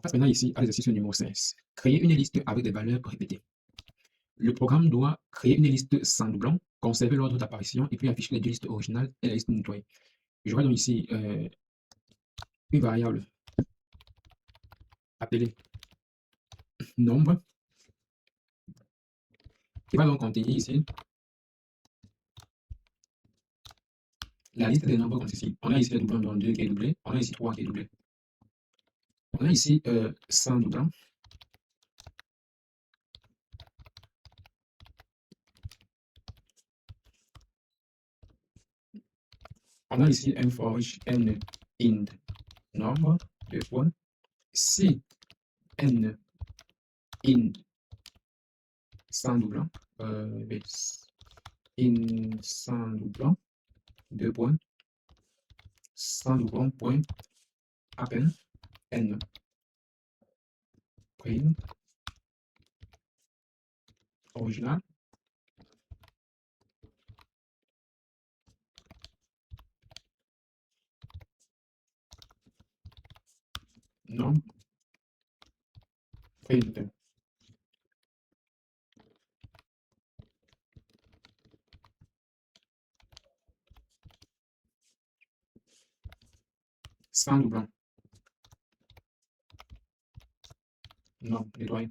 passe maintenant ici à l'exercice numéro 16. Créer une liste avec des valeurs répétées. Le programme doit créer une liste sans doublon, conserver l'ordre d'apparition et puis afficher les deux listes originales et la liste nettoyée. J'aurai donc ici une variable appelée nombre qui va donc contenir ici la liste des nombres comme ceci. On a ici le doublon dans 2 qui est doublé, on a ici 3 qui est doublé. On a ici sans doublon. On a ici un for each n int nombre de points. Si n in sans doublon, in sans doublon, 2 points, sans doublon, point, append n, prime, original, nom, print. Sans doublon. Non, nettoyer.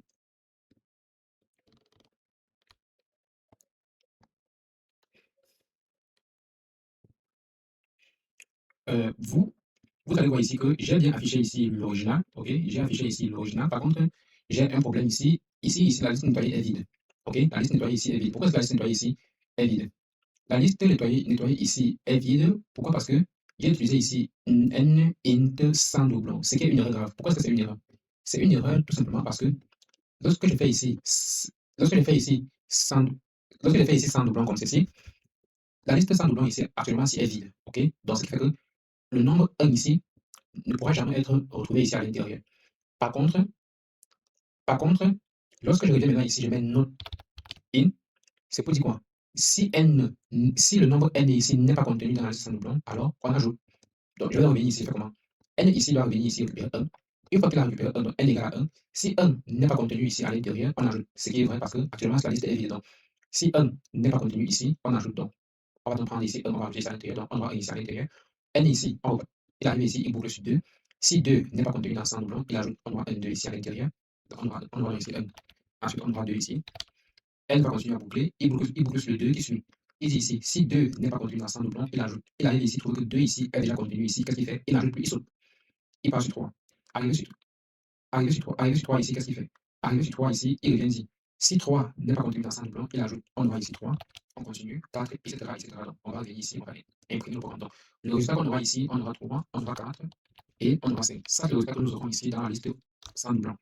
Vous allez voir ici que j'ai bien affiché ici l'original, ok? J'ai affiché ici l'original. Par contre, j'ai un problème ici. Ici, la liste nettoyée est vide. Ok? La liste nettoyée ici est vide. Pourquoi est-ce que la liste nettoyée ici est vide? La liste nettoyée ici est vide. Pourquoi? Parce que j'ai utilisé ici n int sans doublon, ce qui est une erreur grave. Pourquoi est-ce que c'est une erreur? C'est une erreur tout simplement parce que lorsque je fais ici, lorsque je fais ici sans, lorsque je fais ici sans doublon comme ceci, la liste sans doublon ici actuellement ici est vide. Ok? Donc, ce qui fait que le nombre 1 ici ne pourra jamais être retrouvé ici à l'intérieur. Par contre, lorsque je reviens maintenant ici, je mets not in, c'est pour dire quoi? Si le nombre n ici n'est pas contenu dans la liste sans doublon, alors on ajoute. Donc, je vais revenir ici, faire comment? N ici doit revenir ici récupérer 1. Une fois qu'il a récupéré 1, donc n égale à 1. Si 1 n'est pas contenu ici à l'intérieur, on ajoute. Ce qui est vrai parce que actuellement la liste est vide. Donc, si 1 n'est pas contenu ici, on ajoute donc. On va donc prendre ici 1, on va ajouter ça à l'intérieur. Donc, on va ici à l'intérieur. N ici, il arrive ici, il boucle sur 2. Si 2 n'est pas contenu dans 100 doublons, il ajoute, on aura un 2 ici à l'intérieur. Donc, on aura ici 1. Ensuite, on aura 2 ici. N va continuer à boucler. Il boucle sur le 2 qui suit. Il dit ici, si 2 n'est pas contenu dans 100 doublons, il ajoute. Il arrive ici, il trouve que 2 ici est déjà contenu ici. Qu'est-ce qu'il fait? Il n'ajoute plus, il saute. Il part sur 3. Arrivé sur 3 ici, qu'est-ce qu'il fait? Arrivé sur 3 ici, il revient ici. Si 3 n'est pas contenu dans 100 doublons, il ajoute. On aura ici 3. On continue. 4, etc. Donc, on va venir ici, on va imprimer le programme. Donc, le résultat qu'on aura ici, on aura 3, on aura 4 et on aura 5. Ça, c'est le résultat que nous aurons ici dans la liste sans doublons.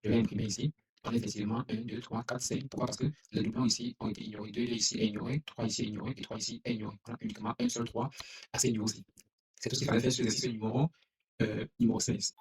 Je vais imprimer ici. On a effectivement 1, 2, 3, 4, 5. Pourquoi? Parce que les doublons ici ont été ignorés. 2 ici est ignoré, 3 ici est ignoré et 3 ici est ignoré. On a uniquement un seul 3 à ignorer aussi. C'est tout ce qu'il fallait faire sur l'exercice numéro 16.